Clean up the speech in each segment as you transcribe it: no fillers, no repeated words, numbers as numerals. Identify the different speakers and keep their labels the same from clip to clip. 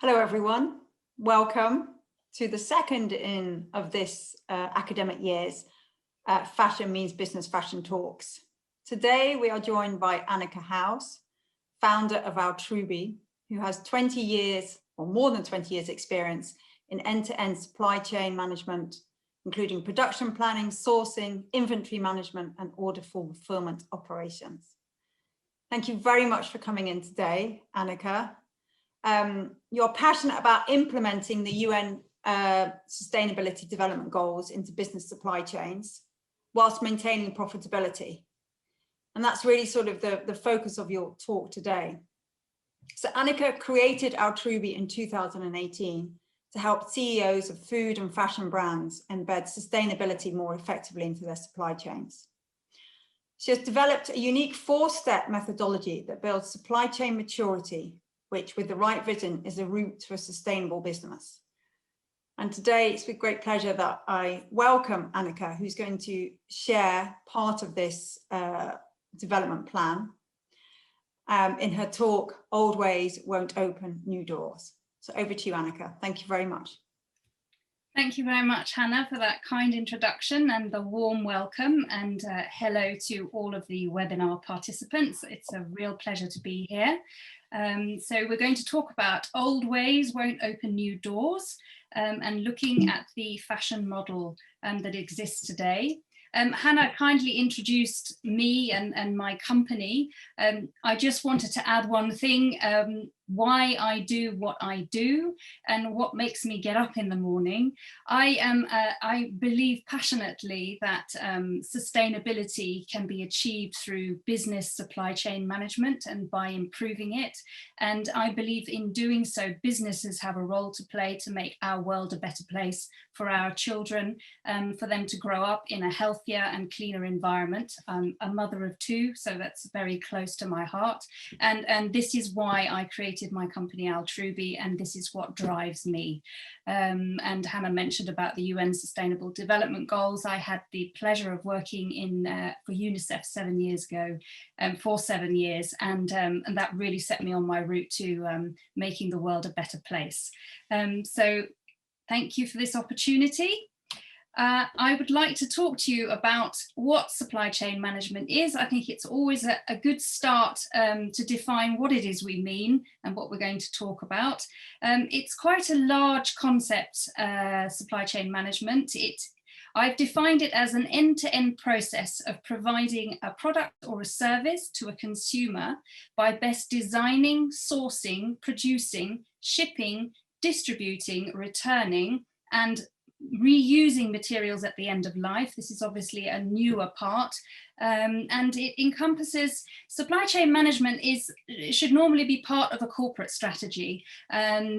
Speaker 1: Hello, everyone. Welcome to the second in of this academic year's Fashion Means Business Fashion Talks. Today, we are joined by Annika Howse, founder of Altrubi, who has 20 years or more than 20 years experience in end-to-end supply chain management, including production planning, sourcing, inventory management, and order fulfillment operations. Thank you very much for coming in today, Annika. You're passionate about implementing the UN Sustainability Development Goals into business supply chains whilst maintaining profitability. And that's really sort of the focus of your talk today. So Annika created Altrubi in 2018 to help CEOs of food and fashion brands embed sustainability more effectively into their supply chains. She has developed a unique 4-step methodology that builds supply chain maturity, which with the right vision is a route to a sustainable business. And today it's with great pleasure that I welcome Annika, who's going to share part of this development plan in her talk, Old Ways Won't Open New Doors. So over to you, Annika. Thank you very much.
Speaker 2: Thank you very much, Hannah, for that kind introduction and the warm welcome, and hello to all of the webinar participants. It's a real pleasure to be here. So we're going to talk about old ways won't open new doors, and looking at the fashion model that exists today. Hannah kindly introduced me and my company. I just wanted to add one thing, why I do what I do and what makes me get up in the morning. I believe passionately that sustainability can be achieved through business supply chain management and by improving it. And I believe in doing so, businesses have a role to play to make our world a better place for our children, for them to grow up in a healthier and cleaner environment. I'm a mother of 2, so that's very close to my heart. And this is why I created my company Altrubi, and this is what drives me. And Hannah mentioned about the UN Sustainable Development Goals. I had the pleasure of working in for UNICEF 7 years ago, for 7 years, and that really set me on my route to making the world a better place. So thank you for this opportunity. I would like to talk to you about what supply chain management is. I think it's always a good start to define what it is we mean and what we're going to talk about. It's quite a large concept, supply chain management. I've defined it as an end-to-end process of providing a product or a service to a consumer by best designing, sourcing, producing, shipping, distributing, returning, and reusing materials at the end of life. This is obviously a newer part, and it encompasses supply chain management. It should normally be part of a corporate strategy,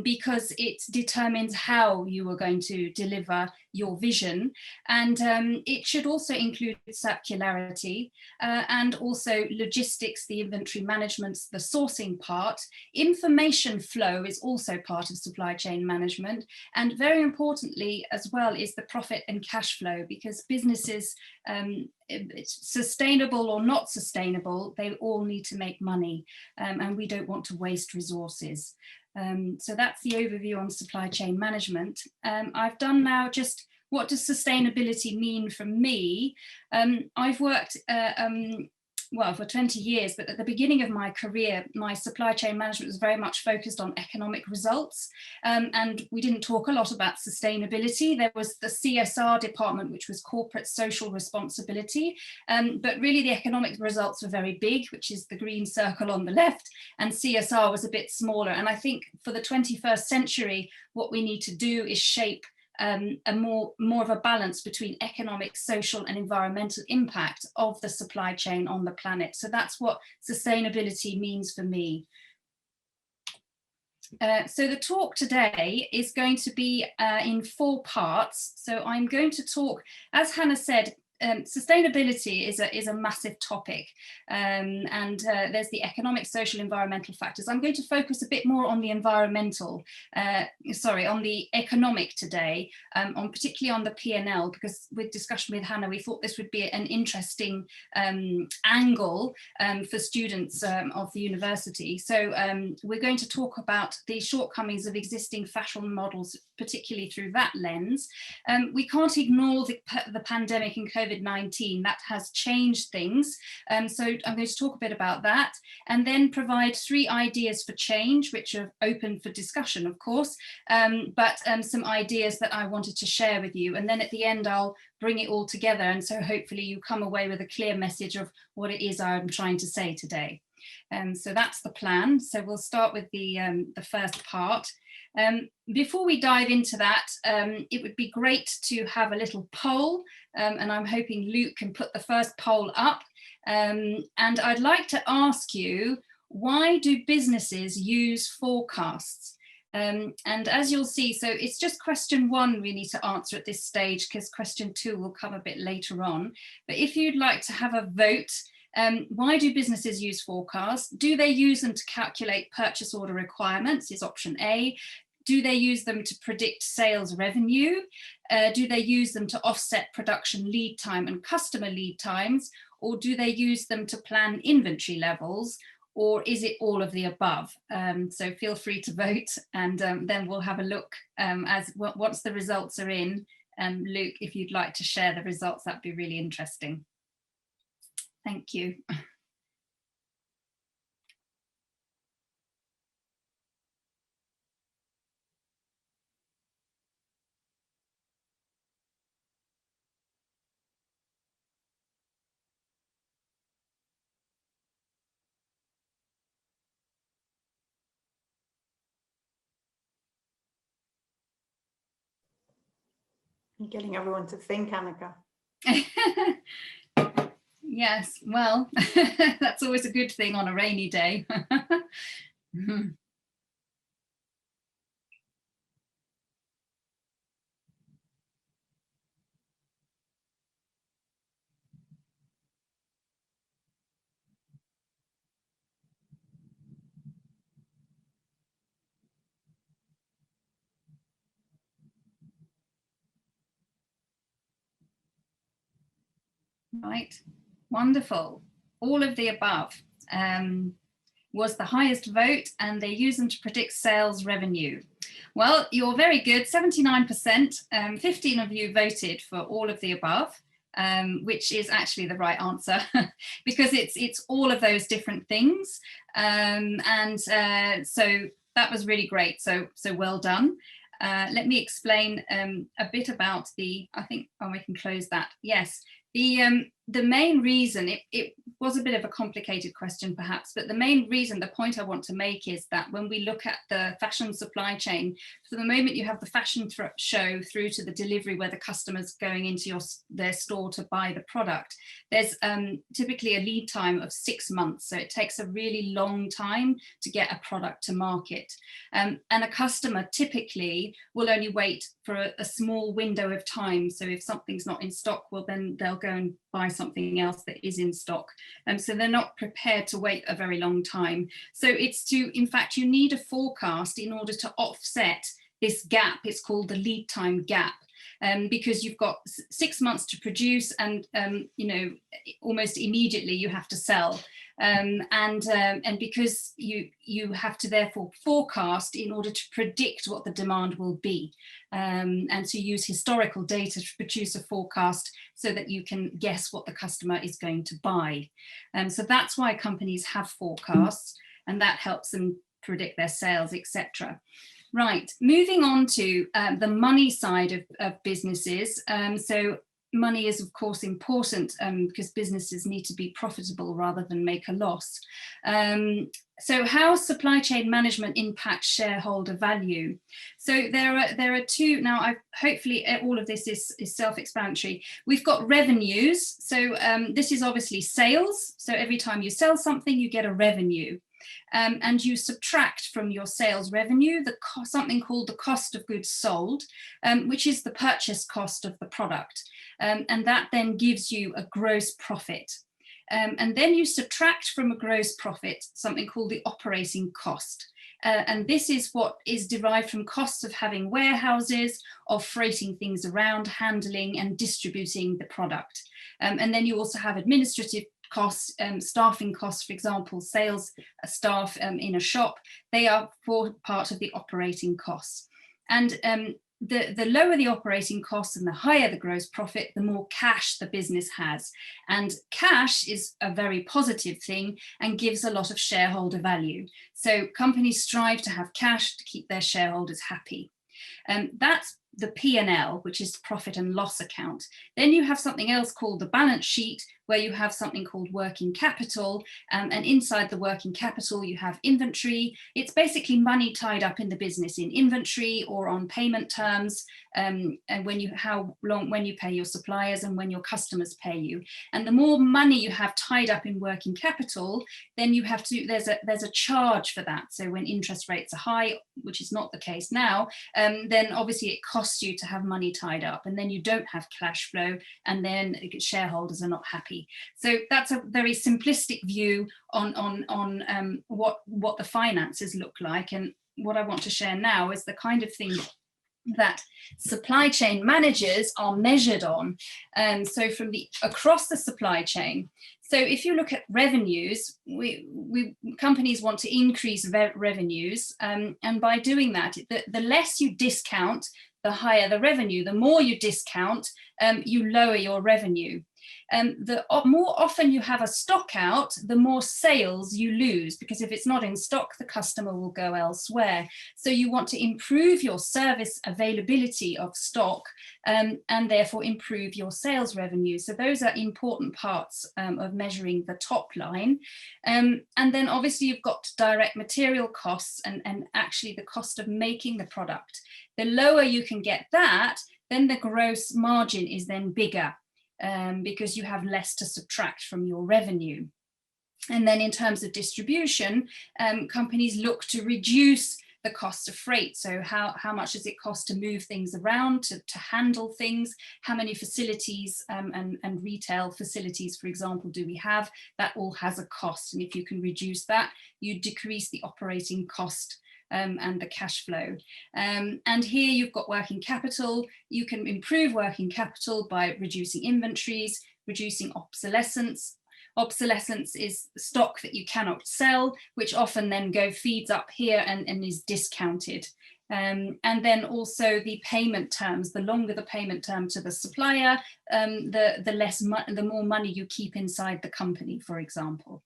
Speaker 2: because it determines how you are going to deliver your vision, and it should also include circularity, and also logistics, the inventory management, the sourcing part. Information flow is also part of supply chain management, and very importantly as well is the profit and cash flow, because businesses, sustainable or not sustainable, they all need to make money, and we don't want to waste resources. So that's the overview on supply chain management. I've done now just what does sustainability mean for me. I've worked well, for 20 years, but at the beginning of my career, my supply chain management was very much focused on economic results. And we didn't talk a lot about sustainability. There was the CSR department, which was corporate social responsibility. But really the economic results were very big, which is the green circle on the left, and CSR was a bit smaller. And I think for the 21st century, what we need to do is shape a more of a balance between economic, social and environmental impact of the supply chain on the planet. So that's what sustainability means for me. So the talk today is going to be in 4 parts. So I'm going to talk, as Hannah said, sustainability is a massive topic, and there's the economic, social, environmental factors. I'm going to focus a bit more on the environmental, on the economic today, particularly on the P&L, because with discussion with Hannah, we thought this would be an interesting angle for students of the university. So we're going to talk about the shortcomings of existing fashion models, particularly through that lens. We can't ignore the pandemic and COVID-19. That has changed things. So I'm going to talk a bit about that, and then provide 3 ideas for change, which are open for discussion, of course, but some ideas that I wanted to share with you. And then at the end, I'll bring it all together. And so hopefully you come away with a clear message of what it is I'm trying to say today. So that's the plan. So we'll start with the first part. Before we dive into that, it would be great to have a little poll, and I'm hoping Luke can put the first poll up. And I'd like to ask you, why do businesses use forecasts? And as you'll see, so it's just question 1 we need to answer at this stage, because question 2 will come a bit later on. But if you'd like to have a vote, why do businesses use forecasts? Do they use them to calculate purchase order requirements, is option A. Do they use them to predict sales revenue? Do they use them to offset production lead time and customer lead times? Or do they use them to plan inventory levels? Or is it all of the above? So feel free to vote, and then we'll have a look once the results are in. Luke, if you'd like to share the results, that'd be really interesting. Thank you.
Speaker 1: You're getting everyone to think, Annika.
Speaker 2: Yes, well, that's always a good thing on a rainy day. Right, wonderful. All of the above was the highest vote, and they use them to predict sales revenue. Well, you're very good, 79%. 15 of you voted for all of the above, which is actually the right answer because it's all of those different things. So that was really great. So well done. Let me explain a bit about I think, we can close that. Yes. The main reason, it was a bit of a complicated question perhaps, but the main reason, the point I want to make is that when we look at the fashion supply chain, for the moment you have the fashion show through to the delivery where the customer's going into their store to buy the product, there's typically a lead time of 6 months. So it takes a really long time to get a product to market. And a customer typically will only wait for a small window of time. So if something's not in stock, well, then they'll go and buy something else that is in stock. So they're not prepared to wait a very long time. So in fact, you need a forecast in order to offset this gap. It's called the lead time gap. Because you've got 6 months to produce, and almost immediately you have to sell, and because you have to therefore forecast in order to predict what the demand will be, and to use historical data to produce a forecast so that you can guess what the customer is going to buy. So that's why companies have forecasts, and that helps them predict their sales, etc. Right, moving on to the money side of businesses. So money is of course important because businesses need to be profitable rather than make a loss. So how supply chain management impacts shareholder value? So there are two, now hopefully all of this is self-explanatory. We've got revenues, so this is obviously sales. So every time you sell something, you get a revenue. and you subtract from your sales revenue something called the cost of goods sold, which is the purchase cost of the product. And that then gives you a gross profit. And then you subtract from a gross profit something called the operating cost. And this is what is derived from costs of having warehouses, of freighting things around, handling and distributing the product. And then you also have administrative costs, staffing costs, for example, sales staff in a shop, they are for part of the operating costs. And the lower the operating costs and the higher the gross profit, the more cash the business has. And cash is a very positive thing and gives a lot of shareholder value. So companies strive to have cash to keep their shareholders happy. That's the P&L, which is profit and loss account. Then you have something else called the balance sheet, where you have something called working capital, and inside the working capital you have inventory. It's basically money tied up in the business in inventory or on payment terms, and when you pay your suppliers and when your customers pay you. And the more money you have tied up in working capital, then you have to, there's a charge for that. So when interest rates are high, which is not the case now, then obviously it costs you to have money tied up, and then you don't have cash flow, and then shareholders are not happy. So that's a very simplistic view on what the finances look like. And what I want to share now is the kind of thing that supply chain managers are measured on. So from across the supply chain. So if you look at revenues, companies want to increase revenues, and by doing that, the less you discount, the higher the revenue. The more you discount, you lower your revenue. The more often you have a stock out, the more sales you lose, because if it's not in stock, the customer will go elsewhere. So you want to improve your service availability of stock, and therefore improve your sales revenue. So those are important parts of measuring the top line. And then obviously you've got direct material costs and actually the cost of making the product. The lower you can get that, then the gross margin is then bigger. Because you have less to subtract from your revenue. And then in terms of distribution, companies look to reduce the cost of freight. So how much does it cost to move things around, to handle things? How many facilities and retail facilities, for example, do we have? That all has a cost. And if you can reduce that, you decrease the operating cost and the cash flow. And here you've got working capital. You can improve working capital by reducing inventories, reducing obsolescence. Obsolescence is stock that you cannot sell, which often then feeds up here and is discounted. And then also the payment terms. The longer the payment term to the supplier, the more money you keep inside the company, for example.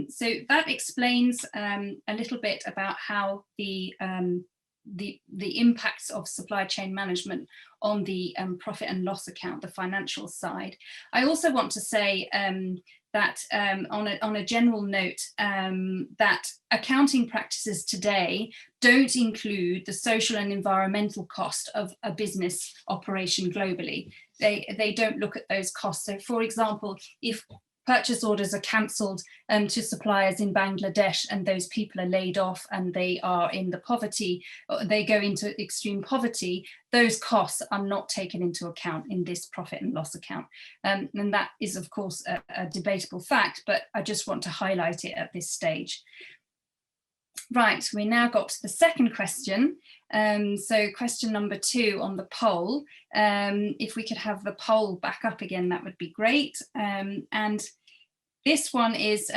Speaker 2: So that explains a little bit about how the impacts of supply chain management on the profit and loss account, the financial side. I also want to say that on a general note, that accounting practices today don't include the social and environmental cost of a business operation globally. They don't look at those costs. So for example, if purchase orders are cancelled to suppliers in Bangladesh and those people are laid off and they are in the poverty, they go into extreme poverty, those costs are not taken into account in this profit and loss account. And that is of course a debatable fact, but I just want to highlight it at this stage. Right, we now got to the second question. So question number 2 on the poll. If we could have the poll back up again, that would be great. And this one is,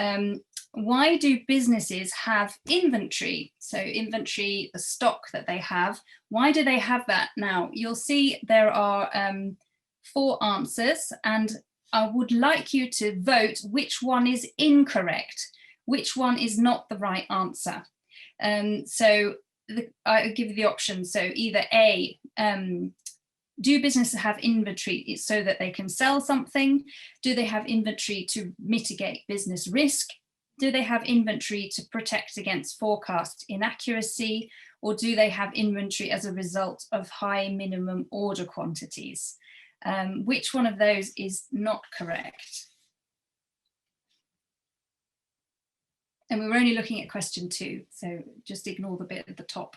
Speaker 2: why do businesses have inventory? So inventory, the stock that they have, why do they have that? Now, you'll see there are 4 answers, and I would like you to vote which one is incorrect, which one is not the right answer. So I give you the option. So either A, do businesses have inventory so that they can sell something? Do they have inventory to mitigate business risk? Do they have inventory to protect against forecast inaccuracy? Or do they have inventory as a result of high minimum order quantities? Which one of those is not correct? And we were only looking at question 2, so just ignore the bit at the top.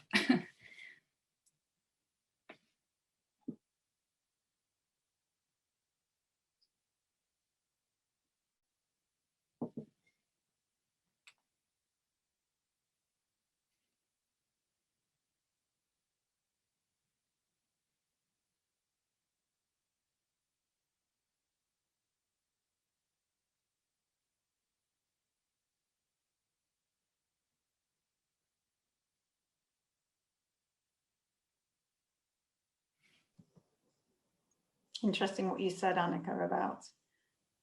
Speaker 1: Interesting what you said, Annika, about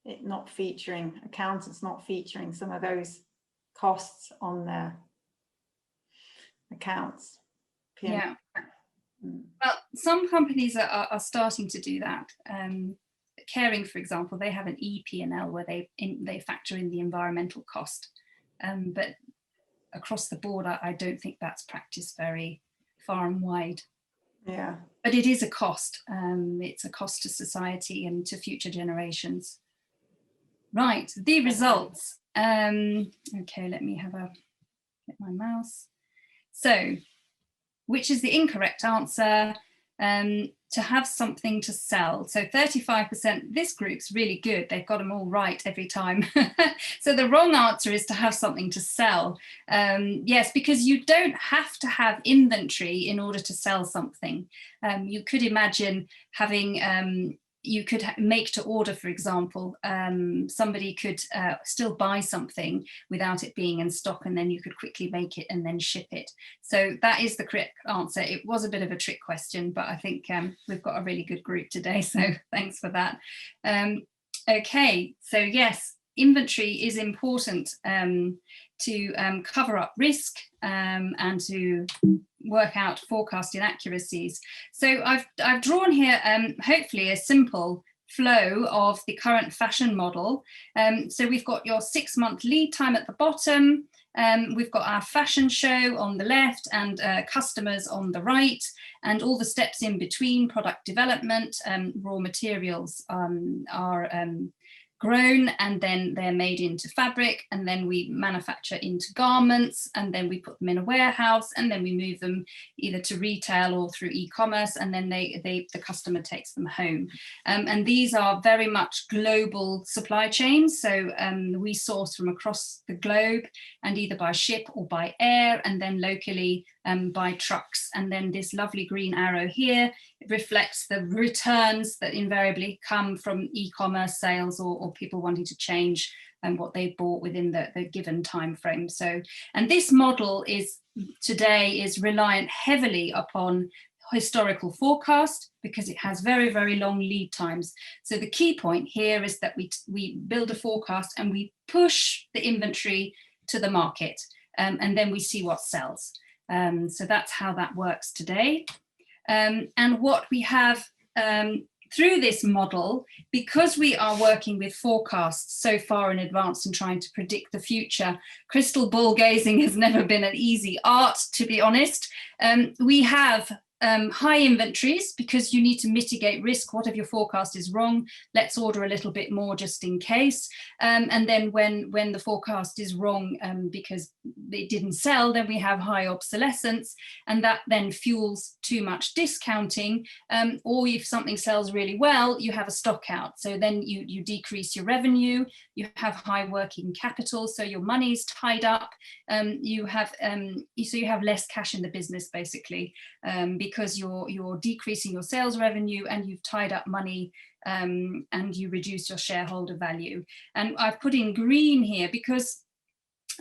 Speaker 1: it not featuring, accountants not featuring some of those costs on their accounts.
Speaker 2: Yeah. Well, some companies are starting to do that. Caring, for example, they have an eP&L where they factor in the environmental cost. But across the board, I don't think that's practiced very far and wide.
Speaker 1: Yeah.
Speaker 2: But it is a cost. It's a cost to society and to future generations. Right, the results. Okay, let me get my mouse. So, which is the incorrect answer? To have something to sell. So 35%, this group's really good. They've got them all right every time. So the wrong answer is to have something to sell. Yes, because you don't have to have inventory in order to sell something. You could imagine having, you could make to order, for example. Somebody could still buy something without it being in stock, and then you could quickly make it and then ship it. So that is the correct answer. It was a bit of a trick question, but I think we've got a really good group today, so thanks for that. Okay, so yes, inventory is important to cover up risk and to work out forecast inaccuracies. So I've drawn here hopefully a simple flow of the current fashion model. So we've got your 6-month lead time at the bottom. We've got our fashion show on the left and customers on the right, and all the steps in between: product development, raw materials are grown, and then they're made into fabric, and then we manufacture into garments, and then we put them in a warehouse, and then we move them either to retail or through e-commerce, and then the customer takes them home. And these are very much global supply chains, so we source from across the globe, and either by ship or by air, and then locally by trucks. And then this lovely green arrow here, it reflects the returns that invariably come from e-commerce sales or people wanting to change what they bought within the given time frame. So, and this model today is reliant heavily upon historical forecast, because it has very, very long lead times. So the key point here is that we build a forecast and we push the inventory to the market, and then we see what sells. So that's how that works today. And what we have through this model, because we are working with forecasts so far in advance and trying to predict the future, crystal ball gazing has never been an easy art, to be honest. We have high inventories because you need to mitigate risk. What if your forecast is wrong? Let's order a little bit more just in case. And then when the forecast is wrong because it didn't sell, then we have high obsolescence, and that then fuels too much discounting. Or if something sells really well, you have a stock out. So then you decrease your revenue, you have high working capital, so your money's tied up. You have less cash in the business, basically, because you're decreasing your sales revenue and you've tied up money, and you reduce your shareholder value. And I've put in green here because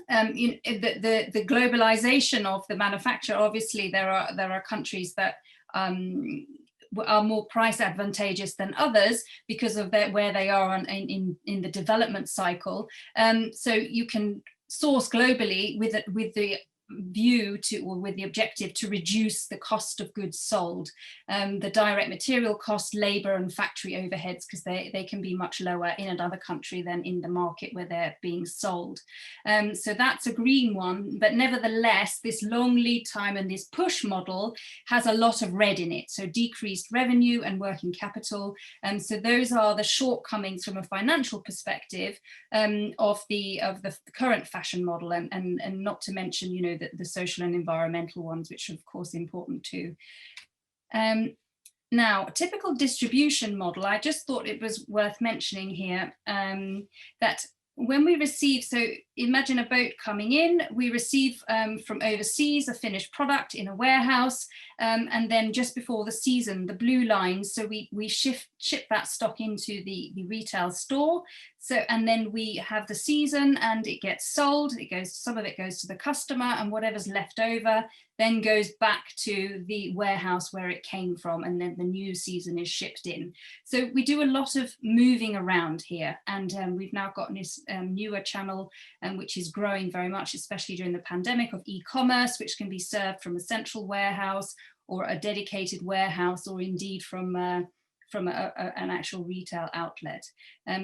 Speaker 2: the globalization of the manufacture, obviously there are countries that are more price advantageous than others because of where they are in the development cycle. So you can source globally with the view to, or with the objective to reduce the cost of goods sold, the direct material cost, labour and factory overheads, because they can be much lower in another country than in the market where they're being sold. So that's a green one, but nevertheless, this long lead time and this push model has a lot of red in it, so decreased revenue and working capital. So those are the shortcomings from a financial perspective of the current fashion model, and not to mention, you know, the social and environmental ones, which are of course important too. Now, typical distribution model, I just thought it was worth mentioning here that when we receive, so imagine a boat coming in, we receive from overseas a finished product in a warehouse, and then just before the season, the blue line, so we ship that stock into the retail store. So, and then we have the season and it gets sold, some of it goes to the customer, and whatever's left over then goes back to the warehouse where it came from, and then the new season is shipped in. So we do a lot of moving around here, and we've now got this newer channel which is growing very much, especially during the pandemic, of e-commerce, which can be served from a central warehouse or a dedicated warehouse, or indeed from an actual retail outlet.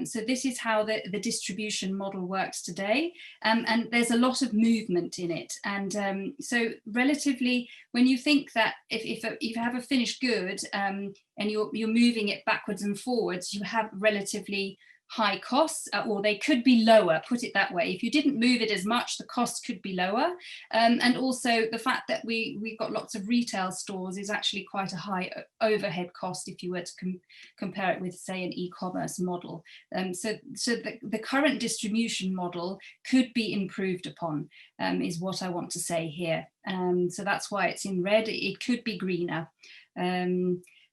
Speaker 2: So this is how the distribution model works today, and there's a lot of movement in it. And so relatively, when you think that if you have a finished good and you're moving it backwards and forwards, you have relatively high costs, or they could be lower, put it that way. If you didn't move it as much, the cost could be lower. And also the fact that we've got lots of retail stores is actually quite a high overhead cost if you were to compare it with, say, an e-commerce model. So the current distribution model could be improved upon, is what I want to say here. So that's why it's in red. It could be greener.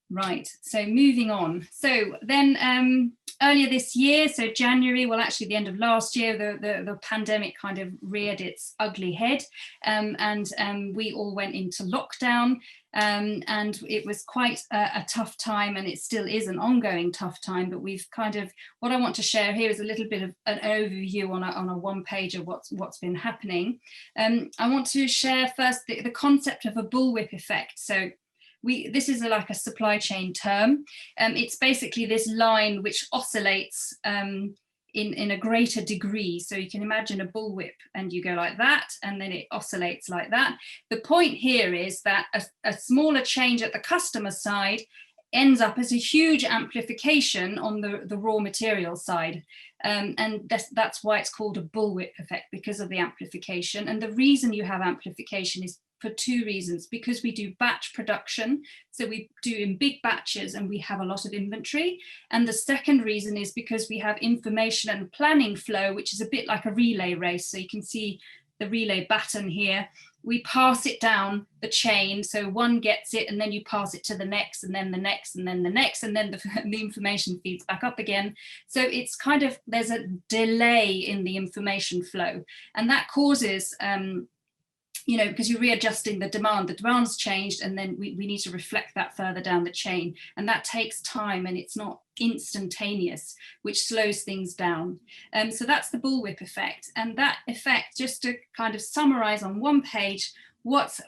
Speaker 2: Right, so moving on. So then earlier this year, so January, well, actually the end of last year, the pandemic kind of reared its ugly head, and we all went into lockdown, and it was quite a tough time, and it still is an ongoing tough time, but we've kind of, what I want to share here is a little bit of an overview on a one page of what's been happening. I want to share first the concept of a bullwhip effect. So this is like a supply chain term. It's basically this line which oscillates in a greater degree. So you can imagine a bullwhip, and you go like that, and then it oscillates like that. The point here is that a smaller change at the customer side ends up as a huge amplification on the raw material side. And that's why it's called a bullwhip effect, because of the amplification. And the reason you have amplification is for two reasons: because we do batch production, so we do in big batches and we have a lot of inventory. And the second reason is because we have information and planning flow, which is a bit like a relay race. So you can see the relay baton here. We pass it down the chain, so one gets it, and then you pass it to the next, and then the next, and then the next, and then the information feeds back up again. So it's kind of, there's a delay in the information flow, and that causes you know, because you're readjusting the demand's changed, and then we need to reflect that further down the chain, and that takes time, and it's not instantaneous, which slows things down. So that's the bullwhip effect. And that effect, just to kind of summarize on one page, what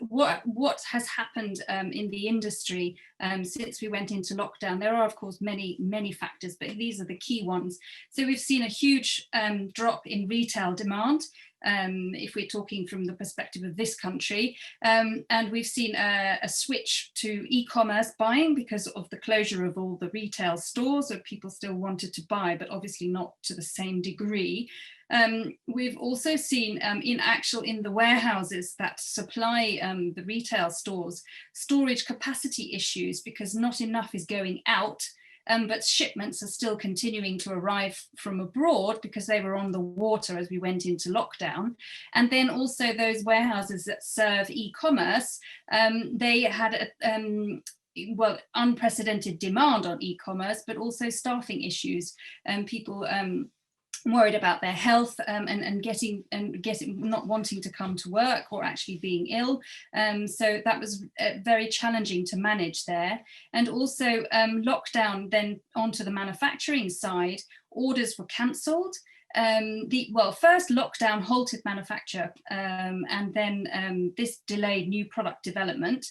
Speaker 2: has happened in the industry since we went into lockdown. There are, of course, many factors, but these are the key ones. So we've seen a huge drop in retail demand, if we're talking from the perspective of this country, and we've seen a switch to e-commerce buying because of the closure of all the retail stores. So people still wanted to buy, but obviously not to the same degree. We've also seen in the warehouses that supply the retail stores, storage capacity issues, because not enough is going out, but shipments are still continuing to arrive from abroad because they were on the water as we went into lockdown. And then also those warehouses that serve e-commerce, they had well, unprecedented demand on e-commerce, but also staffing issues, and people worried about their health and getting not wanting to come to work, or actually being ill. So that was very challenging to manage there. And also lockdown then onto the manufacturing side, orders were cancelled. First lockdown halted manufacture, and then this delayed new product development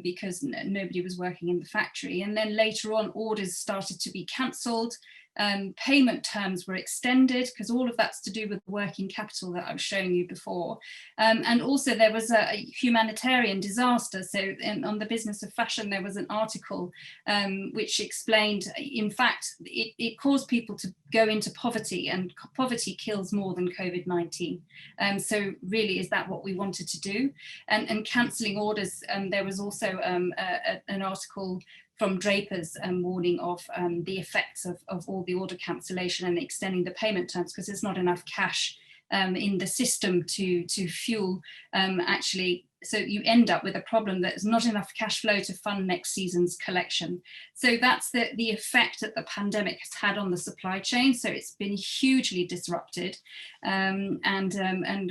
Speaker 2: because nobody was working in the factory. And then later on, orders started to be cancelled. Payment terms were extended because all of that's to do with working capital that I was showing you before. And also there was a humanitarian disaster. So on the Business of Fashion, there was an article which explained, in fact, it caused people to go into poverty, and poverty kills more than COVID-19. So really, is that what we wanted to do? And cancelling orders, there was also an article from Draper's warning of the effects of all the order cancellation and extending the payment terms, because there's not enough cash in the system to fuel actually. So you end up with a problem that there's not enough cash flow to fund next season's collection. So that's the effect that the pandemic has had on the supply chain. So it's been hugely disrupted, and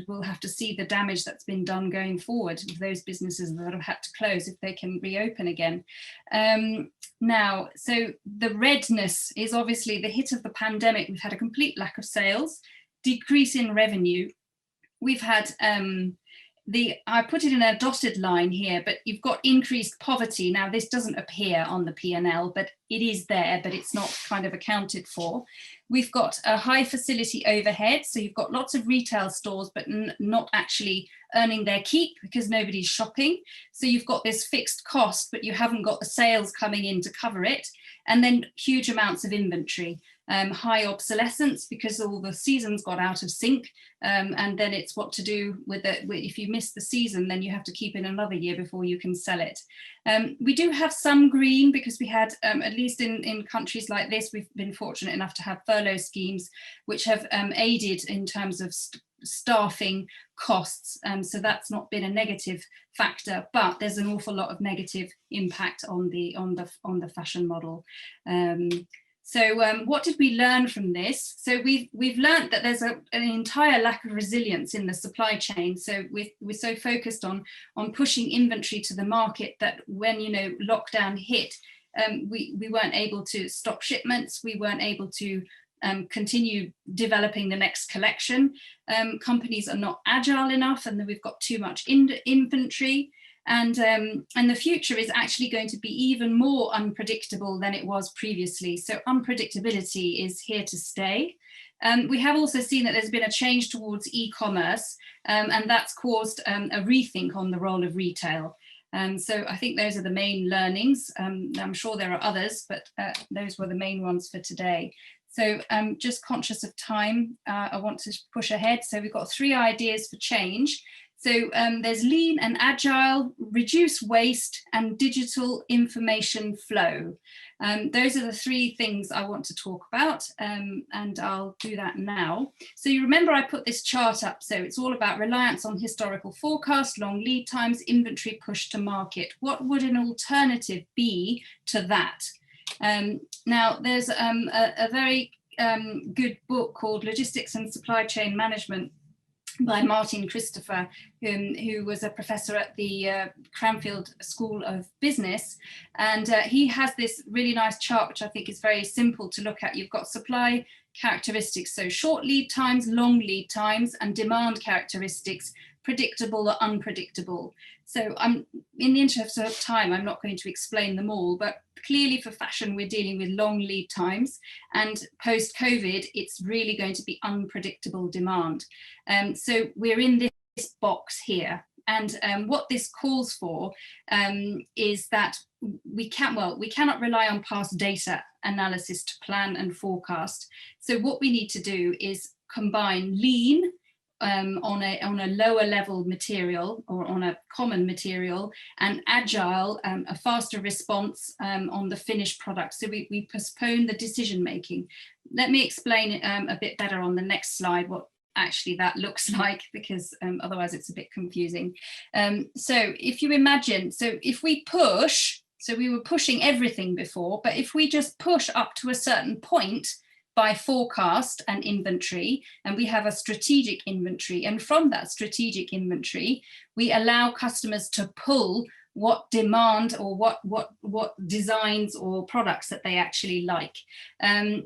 Speaker 2: we'll have to see the damage that's been done going forward with those businesses that have had to close, if they can reopen again. Now, so the redness is obviously the hit of the pandemic. We've had a complete lack of sales, decrease in revenue. We've had I put it in a dotted line here, but you've got increased poverty. Now, this doesn't appear on the P&L, but it is there, but it's not kind of accounted for. We've got a high facility overhead. So you've got lots of retail stores, but not actually earning their keep because nobody's shopping. So you've got this fixed cost, but you haven't got the sales coming in to cover it. And then huge amounts of inventory. High obsolescence because all the seasons got out of sync, and then it's what to do with it. If you miss the season, then you have to keep in another year before you can sell it. We do have some green because we had, at least in countries like this, we've been fortunate enough to have furlough schemes which have aided in terms of staffing costs, so that's not been a negative factor, but there's an awful lot of negative impact on the fashion model. So what did we learn from this? So we've learned that there's an entire lack of resilience in the supply chain. So we're so focused on pushing inventory to the market that when lockdown hit, we weren't able to stop shipments. We weren't able to continue developing the next collection. Companies are not agile enough, and then we've got too much inventory. And the future is actually going to be even more unpredictable than it was previously. So unpredictability is here to stay. We have also seen that there's been a change towards e-commerce, and that's caused a rethink on the role of retail. So I think those are the main learnings. I'm sure there are others, but those were the main ones for today. So just conscious of time, I want to push ahead. So we've got 3 ideas for change. So there's lean and agile, reduce waste, and digital information flow. Those are the 3 things I want to talk about, and I'll do that now. So you remember I put this chart up. So it's all about reliance on historical forecast, long lead times, inventory push to market. What would an alternative be to that? Now, there's a very good book called Logistics and Supply Chain Management by Martin Christopher, who was a professor at the Cranfield School of Business. And he has this really nice chart, which I think is very simple to look at. You've got supply characteristics, so short lead times, long lead times, and demand characteristics, predictable or unpredictable. So in the interest of time, I'm not going to explain them all, but clearly for fashion, we're dealing with long lead times, and post-COVID, it's really going to be unpredictable demand. So we're in this box here. And what this calls for is that we cannot rely on past data analysis to plan and forecast. So what we need to do is combine lean on a lower level material or on a common material, and agile, a faster response on the finished product. So we postpone the decision making. Let me explain a bit better on the next slide what actually that looks like, because otherwise it's a bit confusing. So if you imagine, so if we push, so we were pushing everything before, but if we just push up to a certain point by forecast and inventory, and we have a strategic inventory, and from that strategic inventory, we allow customers to pull what demand or what designs or products that they actually like.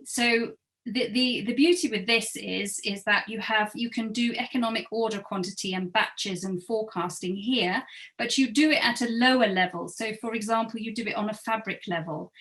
Speaker 2: So the beauty with this is that you can do economic order quantity and batches and forecasting here, but you do it at a lower level. So for example, you do it on a fabric level,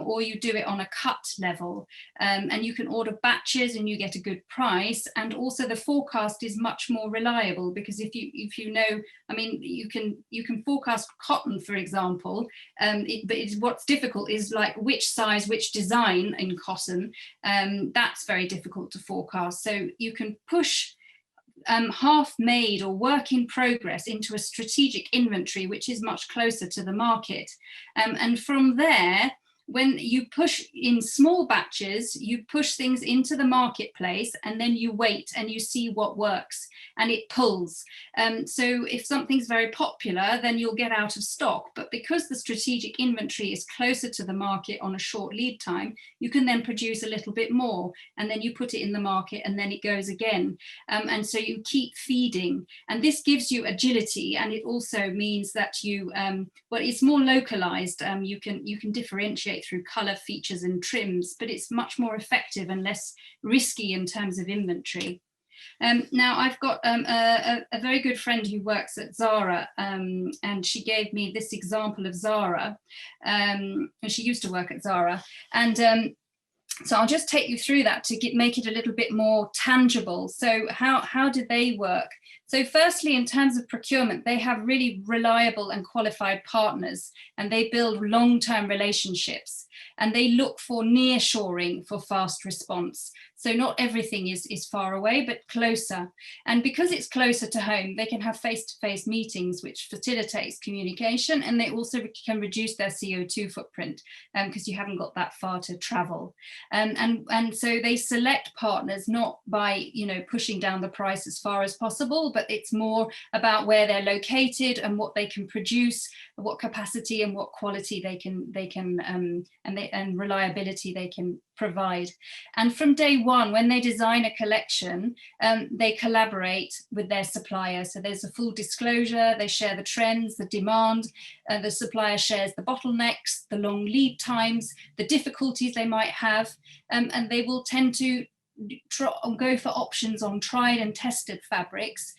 Speaker 2: or you do it on a cut level, and you can order batches and you get a good price. And also the forecast is much more reliable, because if you know, I mean, you can forecast cotton, for example, but what's difficult is like which size, which design in cotton. That's very difficult to forecast. So you can push half-made or work in progress into a strategic inventory, which is much closer to the market. And from there, when you push in small batches, you push things into the marketplace, and then you wait and you see what works, and it pulls. So if something's very popular, then you'll get out of stock. But because the strategic inventory is closer to the market on a short lead time, you can then produce a little bit more, and then you put it in the market, and then it goes again. And so you keep feeding, and this gives you agility, and it also means that you, well, it's more localized. You can differentiate through color, features and trims, but it's much more effective and less risky in terms of inventory. Now I've got a very good friend who works at Zara, and she gave me this example of Zara, and she used to work at Zara, and so I'll just take you through that to make it a little bit more tangible. So how do they work? So firstly, in terms of procurement, they have really reliable and qualified partners, and they build long-term relationships, and they look for nearshoring for fast response. So not everything is far away, but closer. And because it's closer to home, they can have face-to-face meetings, which facilitates communication, and they also can reduce their CO2 footprint, because you haven't got that far to travel. And so they select partners not by, you know, pushing down the price as far as possible, but it's more about where they're located and what they can produce, what capacity and what quality they can and reliability they can provide. And from day one, when they design a collection, they collaborate with their supplier. So there's a full disclosure, they share the trends, the demand, the supplier shares the bottlenecks, the long lead times, the difficulties they might have, and they will tend to go for options on tried and tested fabrics,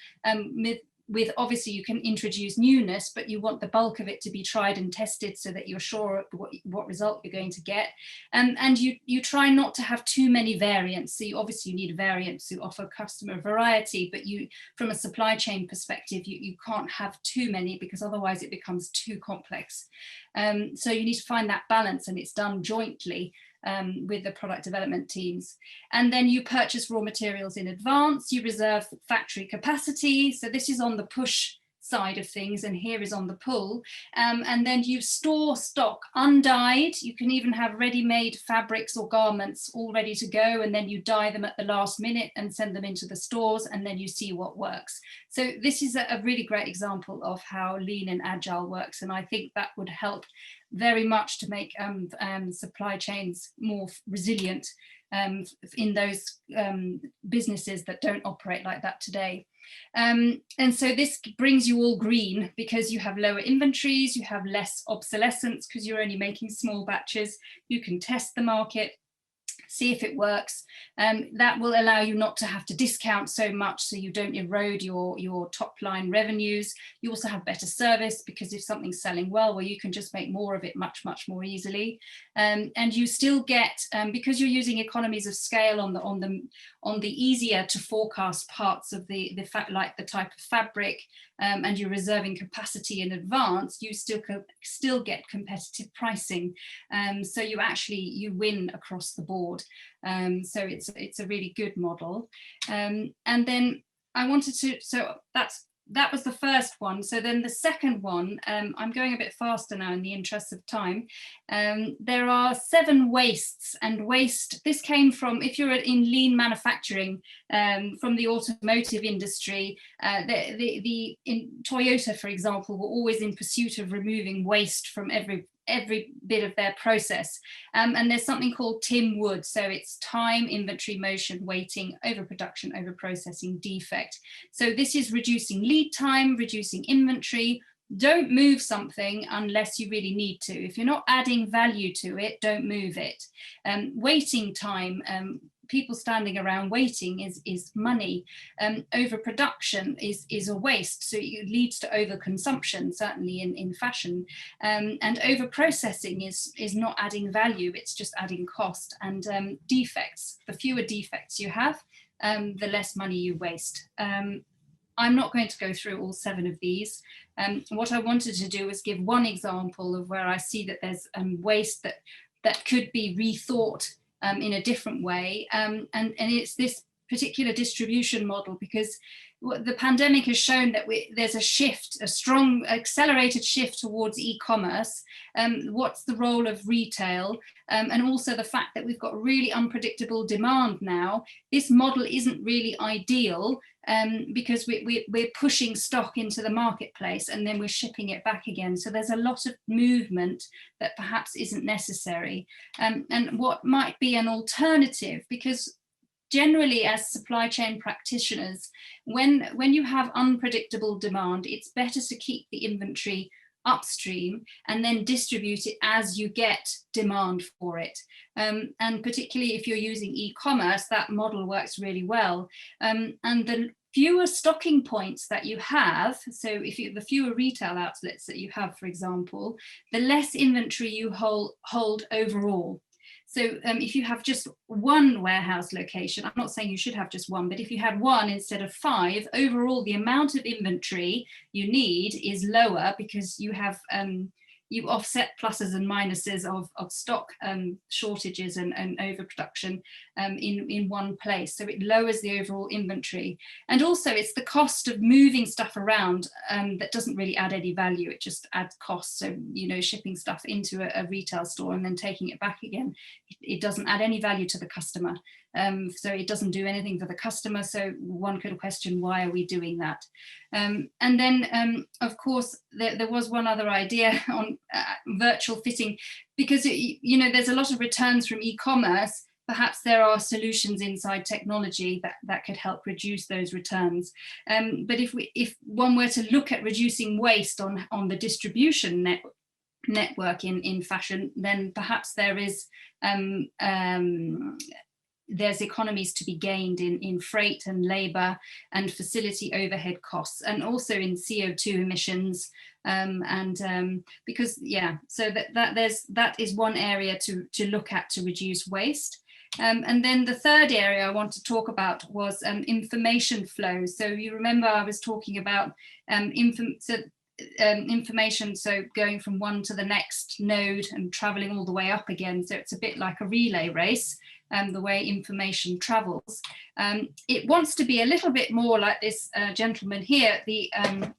Speaker 2: with obviously you can introduce newness, but you want the bulk of it to be tried and tested so that you're sure what result you're going to get. And you try not to have too many variants. So you need variants to offer customer variety, but from a supply chain perspective, you can't have too many, because otherwise it becomes too complex. So you need to find that balance, and it's done jointly with the product development teams. And then you purchase raw materials in advance, you reserve factory capacity. So this is on the push side of things, and here is on the pull. And then you store stock undyed. You can even have ready-made fabrics or garments all ready to go, and then you dye them at the last minute and send them into the stores, and then you see what works. So this is a really great example of how lean and agile works, and I think that would help very much to make supply chains more resilient in those businesses that don't operate like that today. And so this brings you all green, because you have lower inventories, you have less obsolescence because you're only making small batches, you can test the market, see if it works. That will allow you not to have to discount so much, so you don't erode your top line revenues. You also have better service, because if something's selling well, you can just make more of it much more easily. And you still get, because you're using economies of scale on the easier to forecast parts of the like the type of fabric, and you're reserving capacity in advance, you still get competitive pricing. So you win across the board. So it's a really good model. And then I wanted to, so that was the first one. So then the second one, I'm going a bit faster now in the interest of time. There are 7 wastes, and waste, this came from, if you're in lean manufacturing, from the automotive industry, in Toyota, for example, were always in pursuit of removing waste from every bit of their process. And there's something called TIM Wood. So it's time, inventory, motion, waiting, overproduction, overprocessing, defect. So this is reducing lead time, reducing inventory. Don't move something unless you really need to. If you're not adding value to it, don't move it. Waiting time, people standing around waiting is money. Overproduction is a waste, so it leads to overconsumption, certainly in fashion. And over-processing is not adding value, it's just adding cost. And defects, the fewer defects you have, the less money you waste. I'm not going to go through all 7 of these. What I wanted to do was give one example of where I see that there's waste that could be rethought in a different way. And it's this particular distribution model, because the pandemic has shown that there's a shift, a strong accelerated shift towards e-commerce. What's the role of retail? And also the fact that we've got really unpredictable demand now. This model isn't really ideal because we're pushing stock into the marketplace and then we're shipping it back again. So there's a lot of movement that perhaps isn't necessary. And what might be an alternative, because generally as supply chain practitioners, when you have unpredictable demand, it's better to keep the inventory upstream and then distribute it as you get demand for it. And particularly if you're using e-commerce, that model works really well. And the fewer stocking points that you have, so the fewer retail outlets that you have, for example, the less inventory you hold overall. So if you have just one warehouse location, I'm not saying you should have just one, but if you had one instead of 5, overall the amount of inventory you need is lower, because you have you offset pluses and minuses of stock shortages and overproduction in one place. So it lowers the overall inventory. And also it's the cost of moving stuff around that doesn't really add any value. It just adds cost. So, you know, shipping stuff into a retail store and then taking it back again, it doesn't add any value to the customer. So it doesn't do anything for the customer. So one could question, why are we doing that? And then, of course, there was one other idea on virtual fitting, because, you know, there's a lot of returns from e-commerce. Perhaps there are solutions inside technology that could help reduce those returns. But if one were to look at reducing waste on the distribution network in fashion, then perhaps there is there's economies to be gained in freight and labour and facility overhead costs, and also in CO2 emissions. Because, yeah, so that is one area to look at to reduce waste. And then the third area I want to talk about was information flow. So you remember I was talking about information, so going from one to the next node and traveling all the way up again. So it's a bit like a relay race, the way information travels. It wants to be a little bit more like this gentleman here, the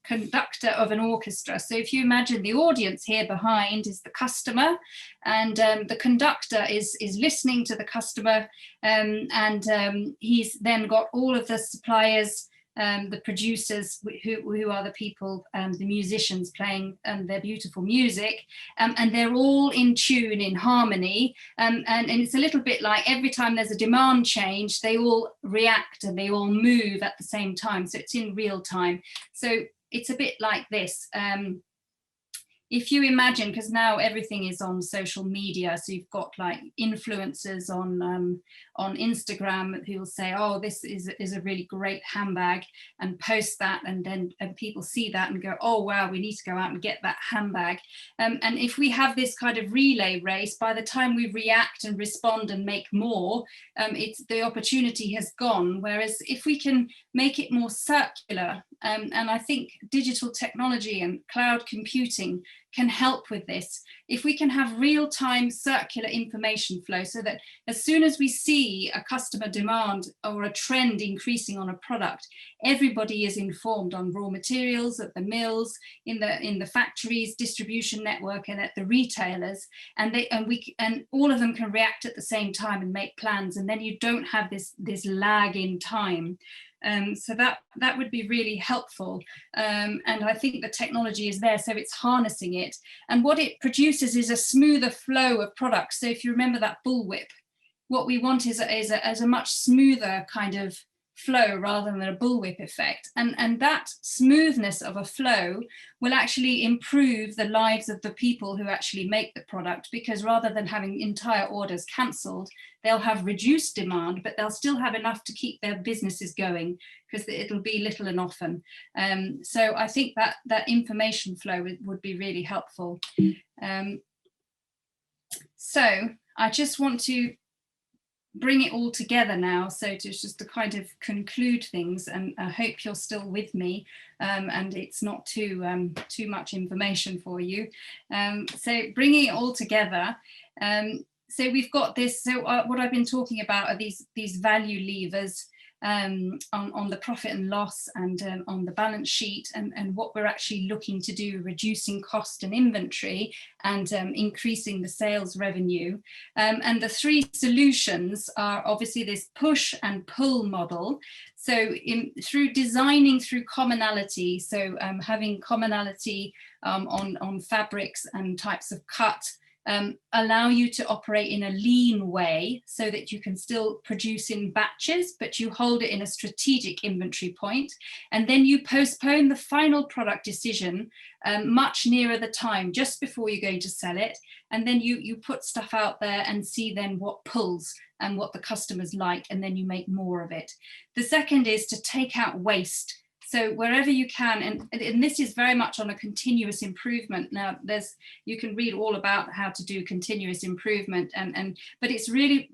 Speaker 2: conductor of an orchestra. So if you imagine the audience here behind is the customer, and the conductor is listening to the customer, and he's then got all of the suppliers, the producers who are the people, the musicians playing their beautiful music, and they're all in tune, in harmony, and it's a little bit like every time there's a demand change, they all react and they all move at the same time, so it's in real time. So it's a bit like this. If you imagine, because now everything is on social media, so you've got like influencers on Instagram who will say, oh, this is a really great handbag, and post that, and then people see that and go, oh wow, we need to go out and get that handbag. And if we have this kind of relay race, by the time we react and respond and make more, the opportunity has gone. Whereas if we can make it more circular, and I think digital technology and cloud computing can help with this. If we can have real-time circular information flow, so that as soon as we see a customer demand or a trend increasing on a product, everybody is informed on raw materials, at the mills, in the factories, distribution network, and at the retailers, and all of them can react at the same time and make plans, and then you don't have this lag in time. So that would be really helpful, and I think the technology is there, so it's harnessing it, and what it produces is a smoother flow of products. So if you remember that bullwhip, what we want is a much smoother kind of flow rather than a bullwhip effect. And that smoothness of a flow will actually improve the lives of the people who actually make the product, because rather than having entire orders cancelled, they'll have reduced demand, but they'll still have enough to keep their businesses going, because it'll be little and often. So I think that information flow would be really helpful. So I just want to bring it all together now, so to kind of conclude things, and I hope you're still with me, and it's not too much information for you. So bringing it all together, so we've got this. So what I've been talking about are these value levers on the profit and loss, and on the balance sheet, and what we're actually looking to do, reducing cost and inventory, and increasing the sales revenue. And the three solutions are obviously this push and pull model. So through designing through commonality, so having commonality on fabrics and types of cut, allow you to operate in a lean way, so that you can still produce in batches, but you hold it in a strategic inventory point, and then you postpone the final product decision much nearer the time, just before you're going to sell it, and then you put stuff out there and see then what pulls and what the customers like, and then you make more of it. The second is to take out waste. So wherever you can, and this is very much on a continuous improvement. Now, you can read all about how to do continuous improvement, but it's really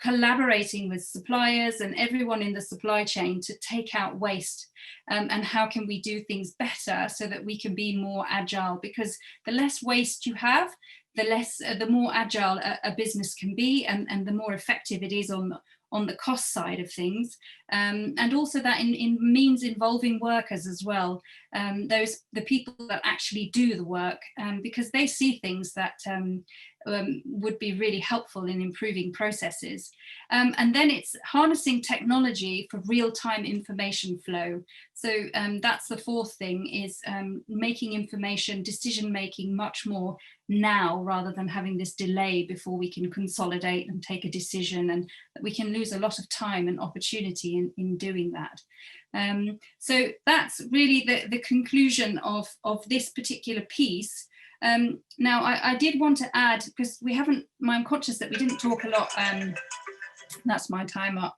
Speaker 2: collaborating with suppliers and everyone in the supply chain to take out waste, and how can we do things better so that we can be more agile, because the less waste you have, the more agile a business can be, and the more effective it is on the cost side of things, and also that means involving workers as well, the people that actually do the work, because they see things that would be really helpful in improving processes. And then it's harnessing technology for real-time information flow. So that's the fourth thing, is making information decision-making much more now, rather than having this delay before we can consolidate and take a decision, and we can lose a lot of time and opportunity in doing that. So that's really the conclusion of this particular piece. Now, I did want to add, because I'm conscious that we didn't talk a lot, that's my time up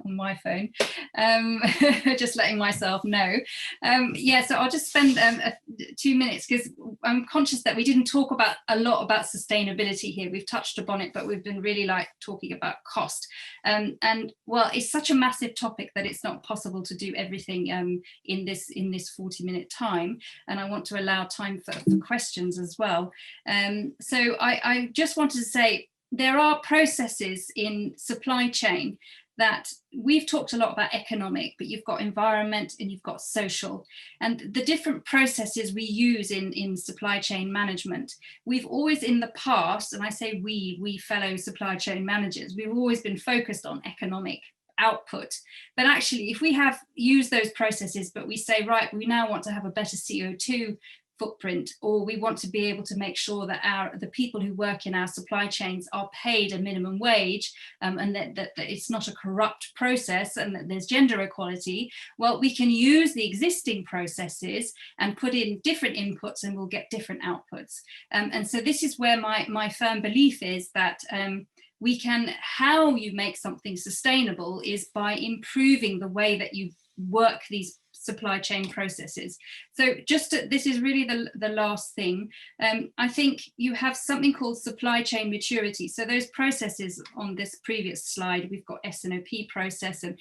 Speaker 2: on my phone, just letting myself know. Yeah, so I'll just spend 2 minutes, because I'm conscious that we didn't talk a lot about sustainability here. We've touched upon it, but we've been really talking about cost. And well, it's such a massive topic that it's not possible to do everything in this 40-minute time. And I want to allow time for questions as well. So I just wanted to say, there are processes in supply chain that we've talked a lot about economic, but you've got environment and you've got social, and the different processes we use in supply chain management. We've always in the past, and I say we fellow supply chain managers, we've always been focused on economic output. But actually, if we have used those processes, but we say, right, we now want to have a better CO2 footprint, or we want to be able to make sure that the people who work in our supply chains are paid a minimum wage, and that it's not a corrupt process, and that there's gender equality, well, we can use the existing processes and put in different inputs, and we'll get different outputs. And so this is where my firm belief is that how you make something sustainable is by improving the way that you work these supply chain processes. So this is really the last thing. I think you have something called supply chain maturity. So those processes on this previous slide, we've got S&OP process, and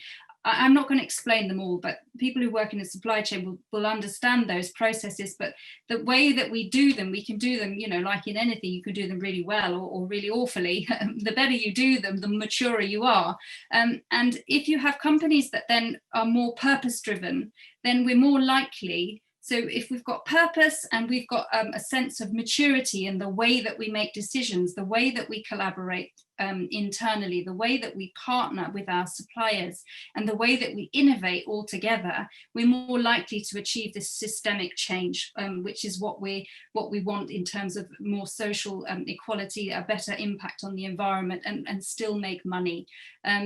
Speaker 2: I'm not going to explain them all, but people who work in the supply chain will understand those processes. But the way that we do them, we can do them, like in anything, you can do them really well or really awfully. The better you do them, the maturer you are. And if you have companies that then are more purpose driven, then we're more likely So if we've got purpose and we've got a sense of maturity in the way that we make decisions, the way that we collaborate internally, the way that we partner with our suppliers, and the way that we innovate all together, we're more likely to achieve this systemic change, which is what we want in terms of more social equality, a better impact on the environment, and still make money.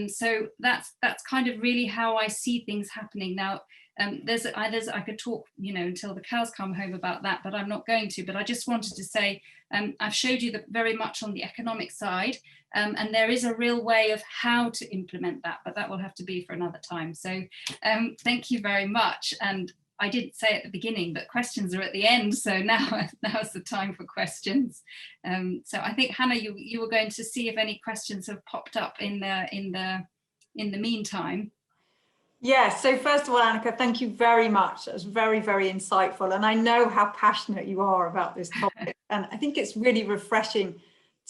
Speaker 2: So that's kind of really how I see things happening now. I could talk, until the cows come home about that, but I'm not going to. But I just wanted to say, I've showed you that very much on the economic side, and there is a real way of how to implement that, but that will have to be for another time. So thank you very much. And I didn't say at the beginning, but questions are at the end. So now's the time for questions. So I think, Hannah, you were going to see if any questions have popped up in the meantime.
Speaker 1: Yes, so first of all, Annika, thank you very much. That was very, very insightful. And I know how passionate you are about this topic. And I think it's really refreshing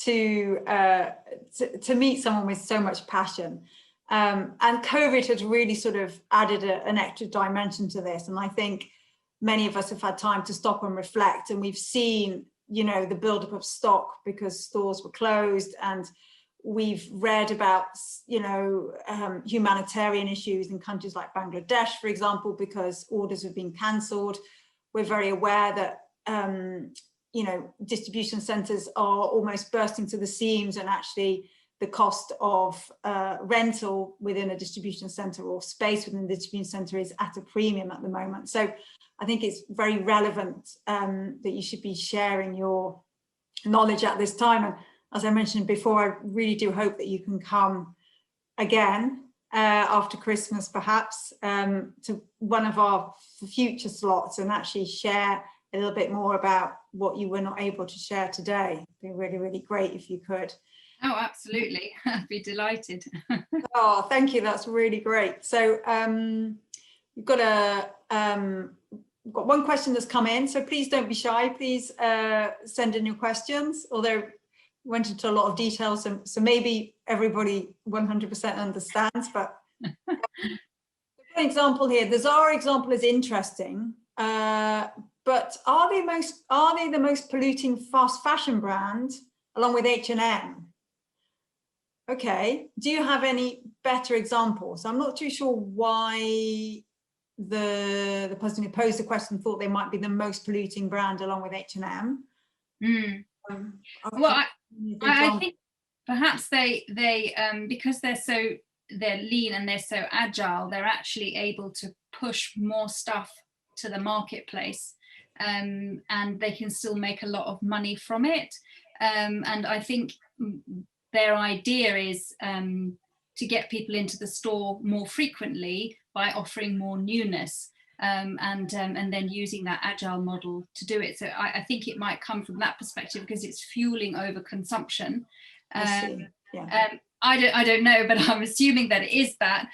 Speaker 1: to meet someone with so much passion. And COVID has really sort of added an extra dimension to this. And I think many of us have had time to stop and reflect. And we've seen, the buildup of stock because stores were closed, and we've read about, humanitarian issues in countries like Bangladesh, for example, because orders have been cancelled. We're very aware that, distribution centres are almost bursting to the seams, and actually the cost of rental within a distribution centre or space within a distribution centre is at a premium at the moment. So I think it's very relevant that you should be sharing your knowledge at this time. And as I mentioned before, I really do hope that you can come again after Christmas, perhaps, to one of our future slots and actually share a little bit more about what you were not able to share today. It'd be really, really great if you could.
Speaker 2: Oh, absolutely. I'd be delighted.
Speaker 1: Oh, thank you. That's really great. So we've got one question that's come in. So please don't be shy. Please send in your questions, although we went into a lot of details. So maybe everybody 100% understands, but for example here, the Zara example is interesting, but are they the most polluting fast fashion brand along with H&M? Okay, do you have any better examples? I'm not too sure why the person who posed the question thought they might be the most polluting brand along with H&M.
Speaker 2: Well, I think perhaps they because they're lean and they're so agile, they're actually able to push more stuff to the marketplace, and they can still make a lot of money from it. And I think their idea is to get people into the store more frequently by offering more newness, and then using that agile model to do it. So I think it might come from that perspective because it's fueling overconsumption. I don't know, but I'm assuming that it is that.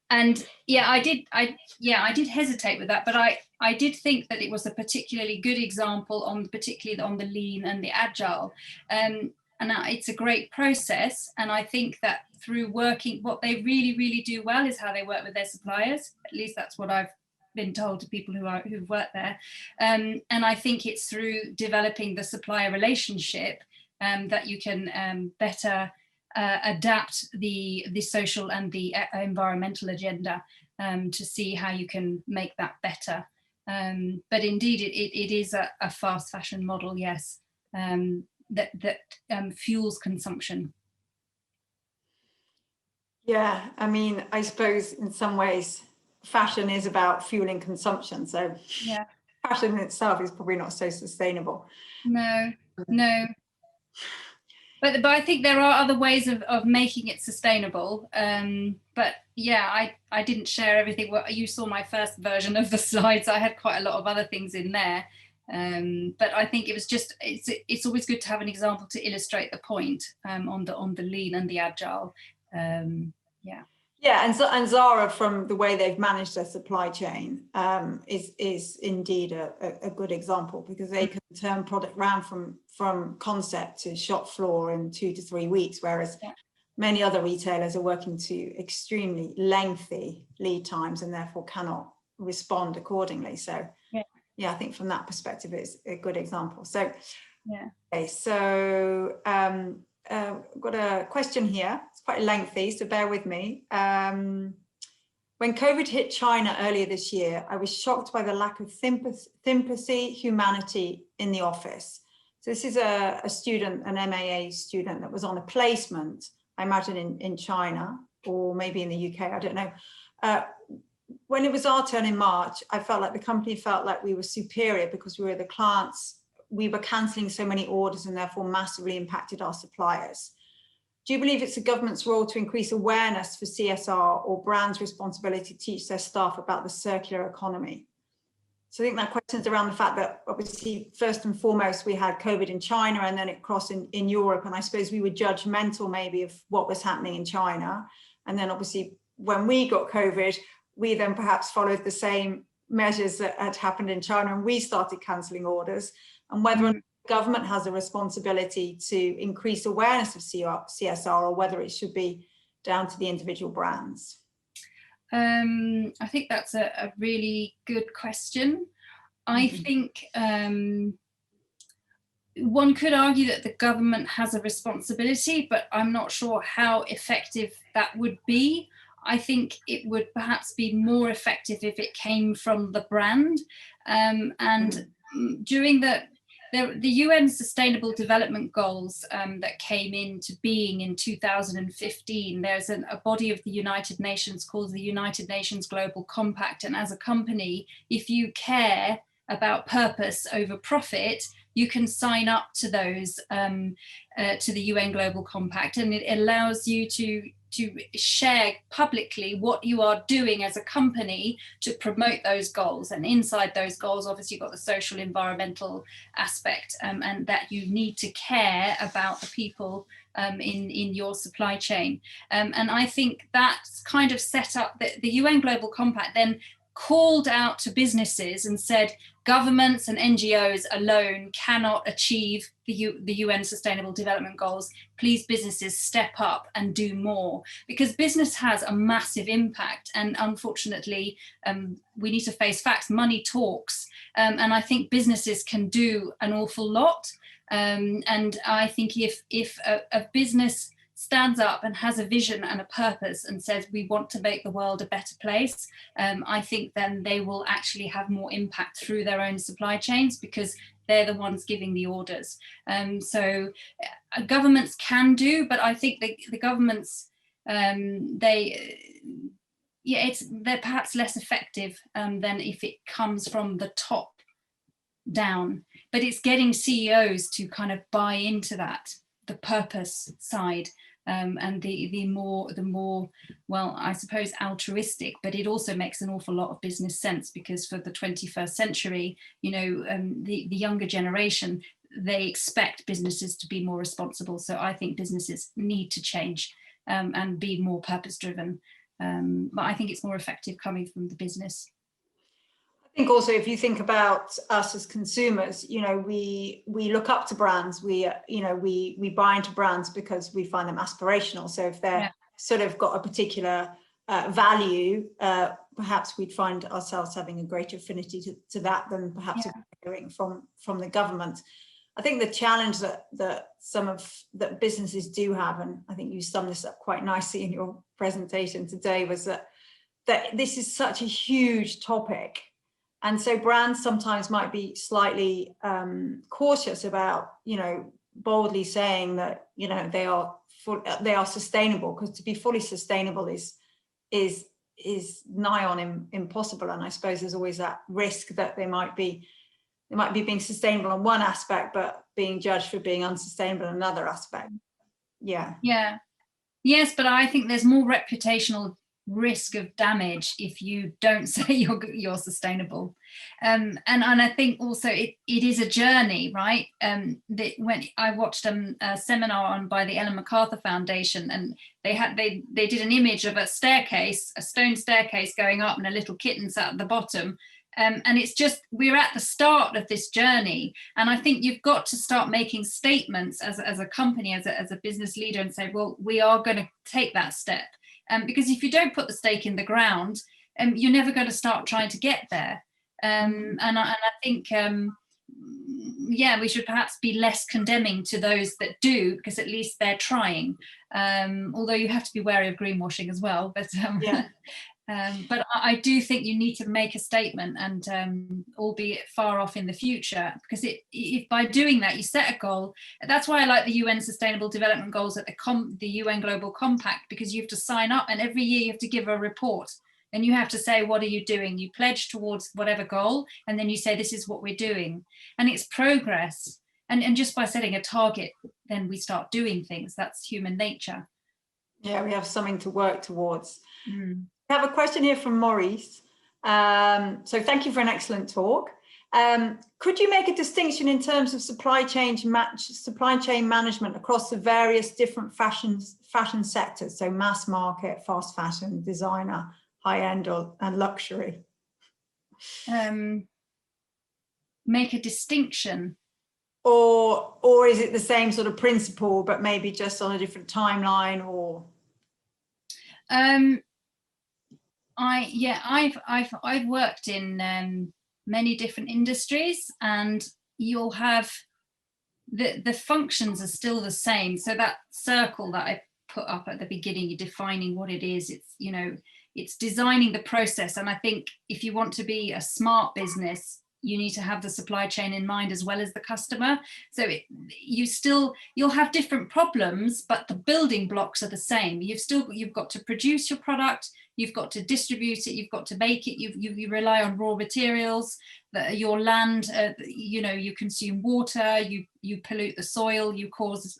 Speaker 2: And yeah, I did hesitate with that, but I did think that it was a particularly good example particularly on the lean and the agile. And it's a great process. And I think that through working, what they really, really do well is how they work with their suppliers. At least that's what I've been told to people who've worked there. And I think it's through developing the supplier relationship that you can better adapt the social and the environmental agenda to see how you can make that better. But indeed, it is a fast fashion model, yes, that fuels consumption.
Speaker 1: Yeah, I mean, I suppose in some ways fashion is about fueling consumption. So yeah, fashion itself is probably not so sustainable.
Speaker 2: No. But I think there are other ways of making it sustainable. But yeah, I didn't share everything. Well, you saw my first version of the slides. I had quite a lot of other things in there. But I think it was just, it's always good to have an example to illustrate the point on the lean and the agile.
Speaker 1: Yeah, and Zara, from the way they've managed their supply chain, is indeed a good example, because they can turn product around from concept to shop floor in 2 to 3 weeks, whereas many other retailers are working to extremely lengthy lead times and therefore cannot respond accordingly. So yeah, I think from that perspective, it's a good example. So,
Speaker 2: yeah.
Speaker 1: Okay, so got a question here. It's quite lengthy, so bear with me. When COVID hit China earlier this year, I was shocked by the lack of sympathy, humanity in the office. So this is a student, an MAA student that was on a placement, I imagine in China, or maybe in the UK, I don't know. When it was our turn in March, I felt like the company felt like we were superior because we were the clients. We were cancelling so many orders and therefore massively impacted our suppliers. Do you believe it's the government's role to increase awareness for CSR or brands' responsibility to teach their staff about the circular economy? So I think that question is around the fact that obviously, first and foremost, we had COVID in China and then it crossed in Europe. And I suppose we were judgmental maybe of what was happening in China. And then obviously when we got COVID, we then perhaps followed the same measures that had happened in China and we started cancelling orders. And whether the government has a responsibility to increase awareness of CSR or whether it should be down to the individual brands.
Speaker 2: I think that's a really good question. I think one could argue that the government has a responsibility, but I'm not sure how effective that would be. I think it would perhaps be more effective if it came from the brand. During the UN Sustainable Development Goals that came into being in 2015, there's a body of the United Nations called the United Nations Global Compact. And as a company, if you care about purpose over profit, you can sign up to those, to the UN Global Compact, and it allows you to share publicly what you are doing as a company to promote those goals. And inside those goals, obviously, you've got the social, environmental aspect, and that you need to care about the people in your supply chain. And I think that's kind of set up that the UN Global Compact then called out to businesses and said, governments and NGOs alone cannot achieve the UN Sustainable Development Goals. Please, businesses, step up and do more, because business has a massive impact. And unfortunately, we need to face facts. Money talks. And I think businesses can do an awful lot. And I think if a business stands up and has a vision and a purpose and says we want to make the world a better place, I think then they will actually have more impact through their own supply chains, because they're the ones giving the orders. So governments can do, but I think the governments, they're perhaps less effective than if it comes from the top down. But it's getting CEOs to kind of buy into that, the purpose side. And the more, well, I suppose altruistic, but it also makes an awful lot of business sense, because for the 21st century, you know, the younger generation, they expect businesses to be more responsible. So I think businesses need to change and be more purpose driven. But I think it's more effective coming from the business.
Speaker 1: I think also, if you think about us as consumers, you know, we look up to brands. We buy into brands because we find them aspirational. So if they're sort of got a particular value, perhaps we'd find ourselves having a greater affinity to that than perhaps hearing from the government. I think the challenge that businesses do have, and I think you summed this up quite nicely in your presentation today, was that this is such a huge topic. And so brands sometimes might be slightly cautious about, you know, boldly saying that, you know, they are sustainable, because to be fully sustainable is nigh on impossible. And I suppose there's always that risk that they might be being sustainable on one aspect, but being judged for being unsustainable in another aspect. Yeah.
Speaker 2: Yes, but I think there's more reputational risk of damage if you don't say you're sustainable, and I think also it is a journey, right? When I watched a seminar by the Ellen MacArthur Foundation, and they did an image of a stone staircase going up, and a little kitten sat at the bottom. And it's just, we're at the start of this journey. And I think you've got to start making statements as a company, as a business leader, and say, well, we are going to take that step. Because if you don't put the stake in the ground, you're never going to start trying to get there. And I think, yeah, we should perhaps be less condemning to those that do, because at least they're trying. Although you have to be wary of greenwashing as well. But
Speaker 1: Yeah.
Speaker 2: but I do think you need to make a statement, and albeit far off in the future, because if by doing that you set a goal. That's why I like the UN Sustainable Development Goals at the UN Global Compact, because you have to sign up, and every year you have to give a report, and you have to say, what are you doing? You pledge towards whatever goal, and then you say, this is what we're doing, and it's progress. And just by setting a target, then we start doing things. That's human nature.
Speaker 1: Yeah, we have something to work towards.
Speaker 2: Mm.
Speaker 1: We have a question here from Maurice. So thank you for an excellent talk. Could you make a distinction in terms of supply chain management across the various different fashion sectors? So mass market, fast fashion, designer, high-end and luxury.
Speaker 2: Make a distinction.
Speaker 1: Or is it the same sort of principle, but maybe just on a different timeline? Or I've worked in many different industries, and you'll have the functions are still the same. So that circle that I put up at the beginning, you're defining what it is. It's, you know, it's designing the process. And I think if you want to be a smart business, you need to have the supply chain in mind as well as the customer. So you'll have different problems, but the building blocks are the same. You've got to produce your product, you've got to distribute it, you've got to make it, you rely on raw materials, your land, you know, you consume water, you pollute the soil, you cause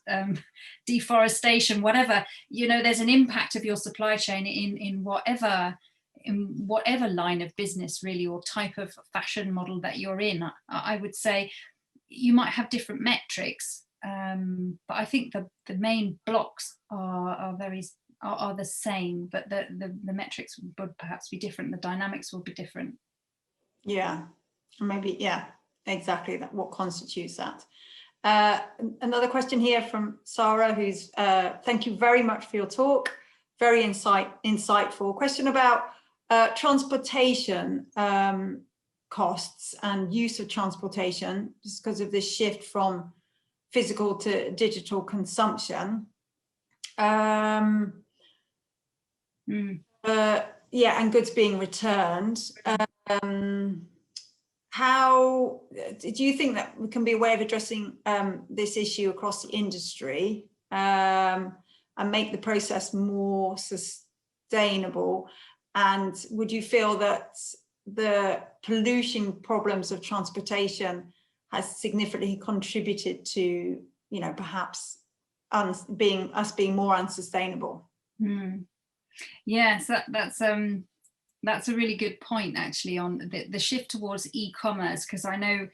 Speaker 1: deforestation, whatever, you know, there's an impact of your supply chain in whatever line of business really, or type of fashion model that you're in. I would say you might have different metrics, but I think the main blocks are the same, but the metrics would perhaps be different. The dynamics will be different. Yeah, maybe, yeah, exactly. That what constitutes that. Another question here from Sarah, who's thank you very much for your talk. Very insightful. Question about transportation costs and use of transportation, just because of this shift from physical to digital consumption. Yeah, and goods being returned. How do you think that can be a way of addressing this issue across the industry and make the process more sustainable? And would you feel that the pollution problems of transportation has significantly contributed to, you know, perhaps us being more unsustainable?
Speaker 2: Yes, that's a really good point, actually, on the shift towards e-commerce, because I know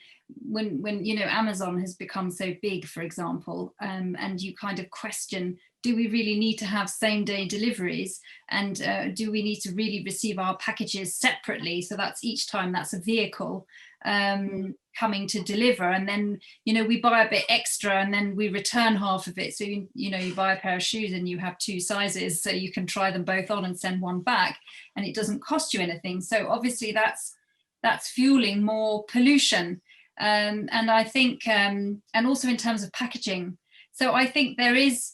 Speaker 2: when you know, Amazon has become so big, for example, and you kind of question, do we really need to have same-day deliveries, and do we need to really receive our packages separately? So that's each time that's a vehicle coming to deliver, and then, you know, we buy a bit extra and then we return half of it. So you know, you buy a pair of shoes and you have two sizes, so you can try them both on and send one back, and it doesn't cost you anything. So obviously that's fueling more pollution, and I think and also in terms of packaging. So I think there is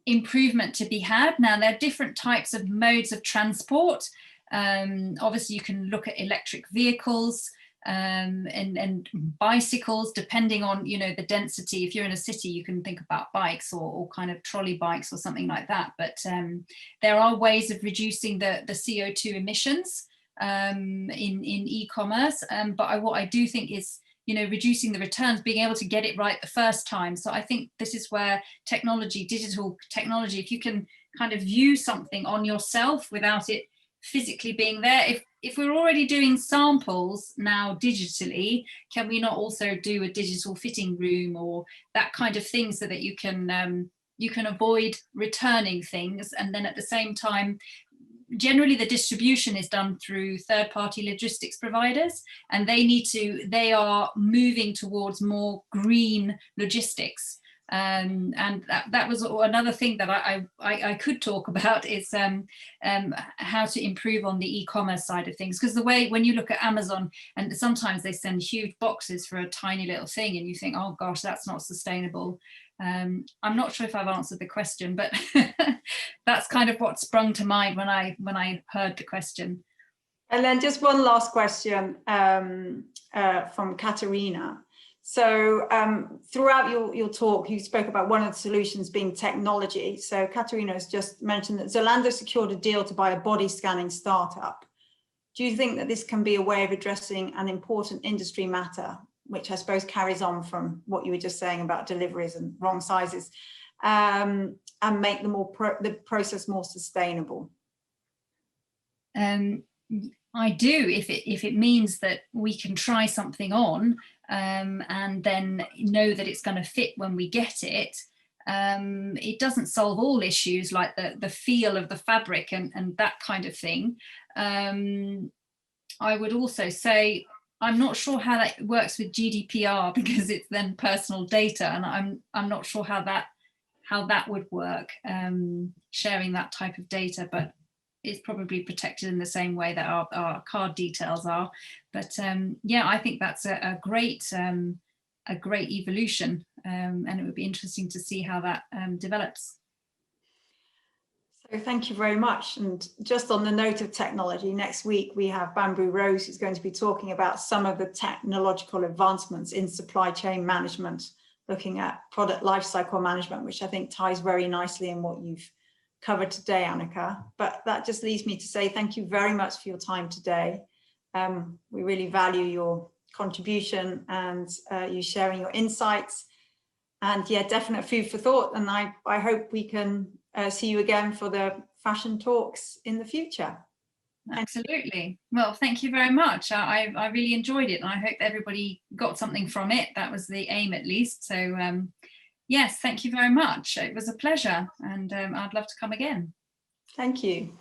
Speaker 2: improvement to be had. Now, there are different types of modes of transport. Obviously, you can look at electric vehicles and bicycles, depending on, you know, the density. If you're in a city, you can think about bikes or kind of trolley bikes or something like that. But there are ways of reducing the CO2 emissions in e-commerce. But what I do think is, you know, reducing the returns, being able to get it right the first time. So I think this is where technology, digital technology, if you can kind of view something on yourself without it physically being there, if we're already doing samples now digitally, can we not also do a digital fitting room or that kind of thing, so that you can avoid returning things? And then at the same time, generally the distribution is done through third-party logistics providers, and they are moving towards more green logistics. And that was another thing that I could talk about, is how to improve on the e-commerce side of things, because the way, when you look at Amazon, and sometimes they send huge boxes for a tiny little thing and you think, oh gosh, that's not sustainable. I'm not sure if I've answered the question, but that's kind of what sprung to mind when I heard the question.
Speaker 1: And then just one last question from Katerina. So throughout your talk, you spoke about one of the solutions being technology. So Katerina has just mentioned that Zalando secured a deal to buy a body scanning startup. Do you think that this can be a way of addressing an important industry matter, which I suppose carries on from what you were just saying about deliveries and wrong sizes, and make the process more sustainable?
Speaker 2: I do, if it means that we can try something on and then know that it's going to fit when we get it. It doesn't solve all issues like the feel of the fabric and that kind of thing. I would also say, I'm not sure how that works with GDPR, because it's then personal data, and I'm not sure how that would work, sharing that type of data, but it's probably protected in the same way that our card details are. But yeah, I think that's a great evolution, and it would be interesting to see how that develops.
Speaker 1: So thank you very much. And just on the note of technology, next week we have Bamboo Rose, who's going to be talking about some of the technological advancements in supply chain management, looking at product lifecycle management, which I think ties very nicely in what you've covered today, Annika. But that just leaves me to say thank you very much for your time today. We really value your contribution and you sharing your insights, and yeah, definite food for thought. And I hope we can see you again for the fashion talks in the future.
Speaker 2: Absolutely. Well, thank you very much. I really enjoyed it, and I hope everybody got something from it. That was the aim, at least. So yes, thank you very much. It was a pleasure, and I'd love to come again.
Speaker 1: Thank you.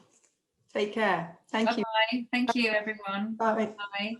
Speaker 1: Take care. Thank you.
Speaker 2: Bye-bye. Thank you, everyone.
Speaker 1: Bye.
Speaker 2: Bye.